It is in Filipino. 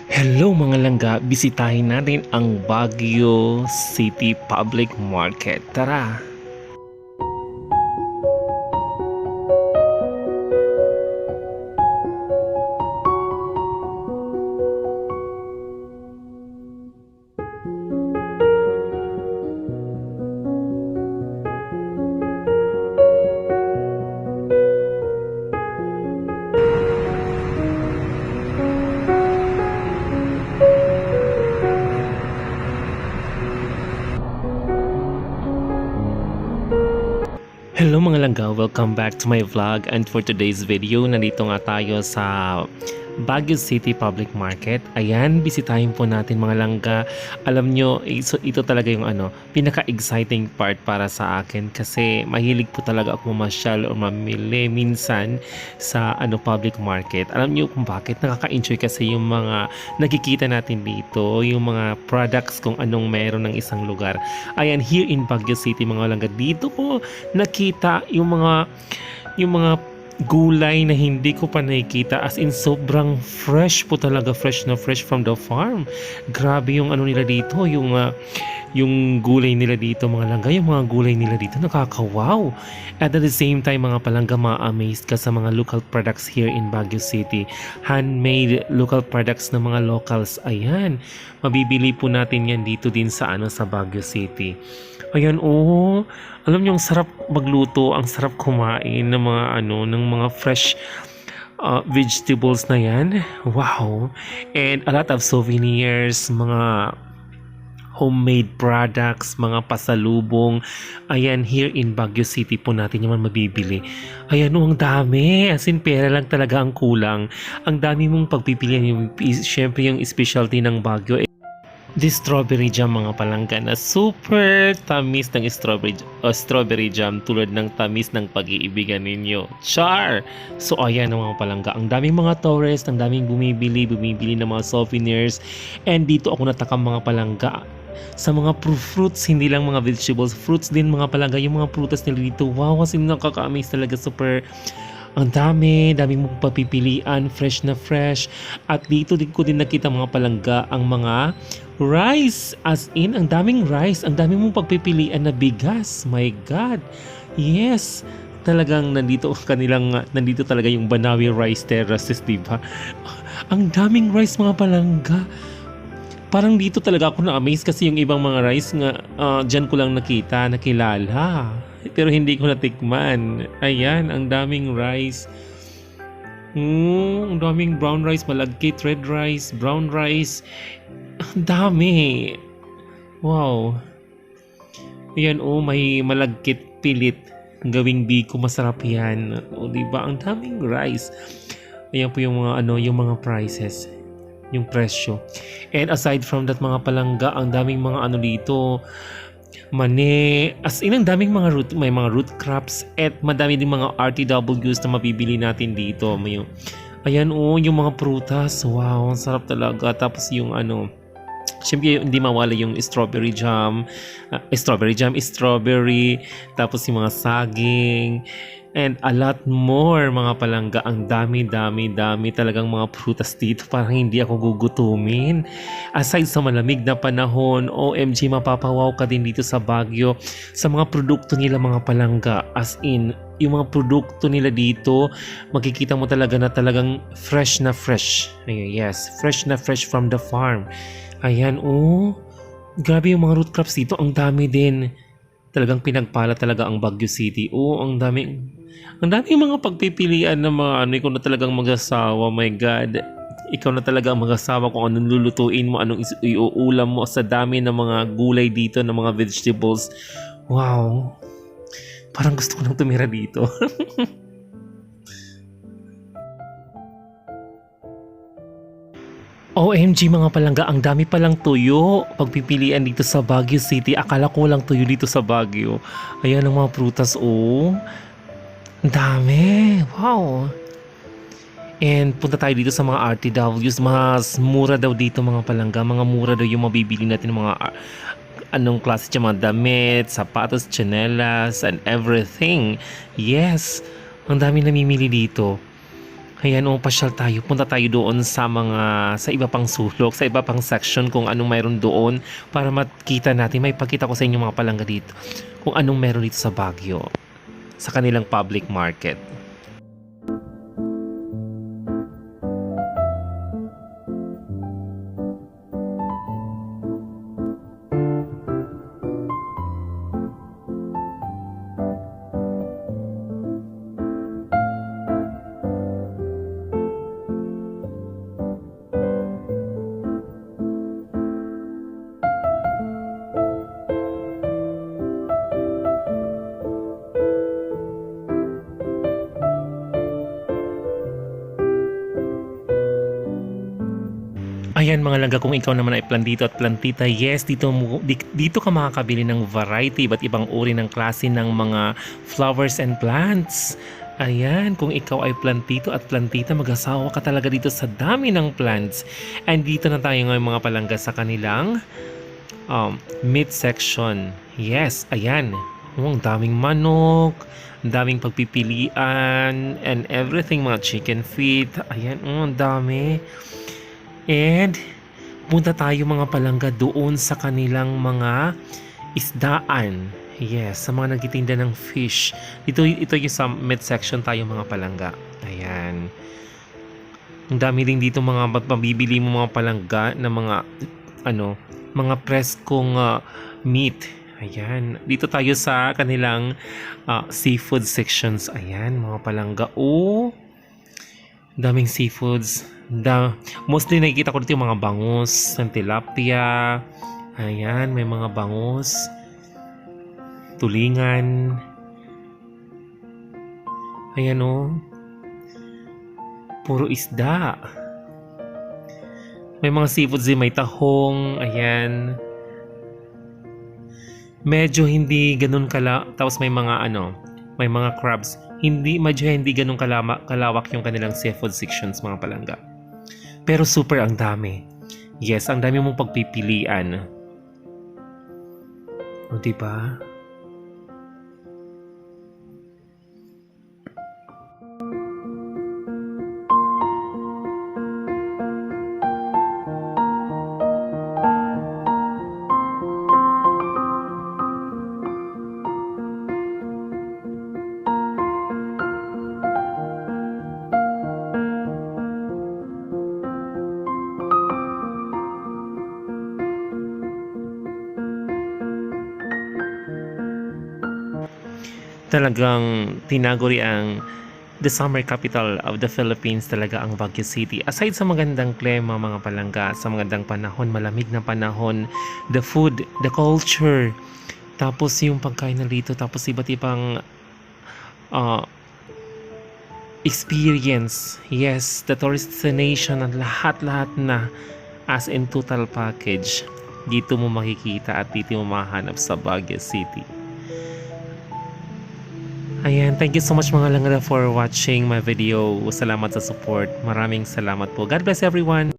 Hello mga langga, bisitahin natin ang Baguio City Public Market. Tara! Hello mga langga, welcome back to my vlog, and for today's video, nandito nga tayo sa Baguio City Public Market. Ayan, bisitahin po natin mga langga. Alam nyo, ito talaga yung pinaka-exciting part para sa akin kasi mahilig po talaga ako mamasyal o mamili minsan sa public market. Alam nyo kung bakit? Nakaka-enjoy kasi yung mga nakikita natin dito, yung mga products kung anong meron ng isang lugar. Ayan, here in Baguio City mga langga, dito ko nakita yung mga gulay na hindi ko pa nakikita, as in sobrang fresh po talaga, fresh na fresh from the farm. Grabe yung nila dito, yung gulay nila dito mga langga, yung mga gulay nila dito nakaka-wow. At the same time mga palangga, ma-amazed ka sa mga local products here in Baguio City. Handmade local products ng mga locals. Ayan, mabibili po natin yan dito din sa sa Baguio City. Ayan, alam niyo ang sarap magluto, ang sarap kumain ng mga ng mga fresh vegetables na yan. Wow. And a lot of souvenirs, mga homemade products, mga pasalubong. Ayan, here in Baguio City po natin naman mabibili. Ayan, ang dami. As in, pera lang talaga ang kulang. Ang dami mong pagpipilian. Siyempre, yung specialty ng Baguio, this strawberry jam mga palangga, na super tamis ng strawberry jam, tulad ng tamis ng pag-iibigan ninyo. Char! So ayan mga palangga, ang daming mga tourists, ang daming bumibili ng mga souvenirs. And dito ako natakam mga palangga sa mga fruits, hindi lang mga vegetables, fruits din mga palangga, yung mga prutas nila dito. Wow, kasi nakaka-amaze talaga, super ang daming mong papipilian, fresh na fresh. At dito din ko din nakita mga palangga ang mga rice. As in, ang daming rice, ang daming mong pagpipilian na bigas. My God. Yes. Talagang nandito talaga yung Banawi Rice Terraces, diba? Ang daming rice mga palangga. Parang dito talaga ako na-amaze kasi yung ibang mga rice nga dyan ko lang nakilala. Pero hindi ko natikman. Ayan, ang daming rice. Ang daming brown rice, malagkit, red rice, brown rice. Ang dami. Wow. Ayan, may malagkit pilit. Gawing biko, masarap yan. Diba? Ang daming rice. Ayan po yung mga yung mga prices. Yung presyo. And aside from that mga palangga, ang daming mga dito, mani, as in ang daming mga may mga root crops, at madami din mga RTWs na mabibili natin dito. Ayan yung mga prutas, wow, ang sarap talaga. Tapos yung syempre hindi mawala yung strawberry, tapos yung mga saging, and a lot more mga palangga. Ang dami talagang mga prutas dito, parang hindi ako gugutumin. Aside sa malamig na panahon, OMG, mapapawaw ka din dito sa Baguio sa mga produkto nila mga palangga. As in, yung mga produkto nila dito, makikita mo talaga na talagang fresh na fresh. Yes, fresh na fresh from the farm. Ayan, grabe yung mga root crops dito, ang dami din. Talagang pinagpala talaga ang Baguio City. Ang daming mga pagpipilian ng mga ikaw na talagang mag-asawa. My God, ikaw na talaga ang mag-asawa kung anong lulutuin mo, anong iuulam mo sa dami ng mga gulay dito, ng mga vegetables. Wow, parang gusto ko nang tumira dito. OMG mga palangga, ang dami palang tuyo pagpipilian dito sa Baguio City. Akala ko lang tuyo dito sa Baguio. Ayan ang mga prutas, ang dami. Wow. And punta tayo dito sa mga RTWs. Mas mura daw dito mga palangga. Mga mura daw yung mabibili natin, mga anong klase siya, mga damit, sapatos, tsinelas, and everything. Yes, ang dami namimili dito. Ayan, pasyal tayo. Punta tayo doon sa iba pang sulok, sa iba pang section kung anong mayroon doon para makita natin. May pagkita ko sa inyo mga palangga dito kung anong meron dito sa Baguio, sa kanilang public market. Ayan mga langga, kung ikaw naman ay plantito at plantita, yes, dito ka makakabili ng variety, iba't ibang uri ng klase ng mga flowers and plants. Ayan, kung ikaw ay plantito at plantita, mag-asawa ka talaga dito sa dami ng plants. And dito na tayo ngayon mga palangga sa kanilang meat section. Yes, ayan. Ang daming manok, ang daming pagpipilian, and everything, mga chicken feet. Ayan, ang dami. And punta tayo mga palangga doon sa kanilang mga isdaan. Yes, sa mga nagtitinda ng fish. Ito yung sa mid section tayo mga palangga. Ayan. Ang dami din dito mga mabibili mo mga palangga na mga preskong meat. Ayan. Dito tayo sa kanilang seafood sections. Ayan, mga palangga. Daming seafoods. Mostly nakikita ko dito yung mga bangus, ng tilapia. Ayan, may mga bangus, tulingan. Ayan puro isda. May mga seafoods din, may tahong. Ayan. Medyo hindi ganun tapos may mga may mga crabs. Medyo hindi ganun kalawak yung kanilang seafood sections mga palangga. Pero super ang dami. Yes, ang dami mong pagpipilian. O diba? Talagang tinaguri ang the summer capital of the Philippines talaga ang Baguio City. Aside sa magandang klima mga palangga, sa magandang panahon, malamig na panahon, the food, the culture, tapos yung pagkain na dito, tapos iba't ibang experience. Yes, the tourist destination at lahat-lahat na as in total package. Dito mo makikita at dito mo mahanap sa Baguio City. Ayan, thank you so much mga langga for watching my video. Salamat sa support. Maraming salamat po. God bless everyone.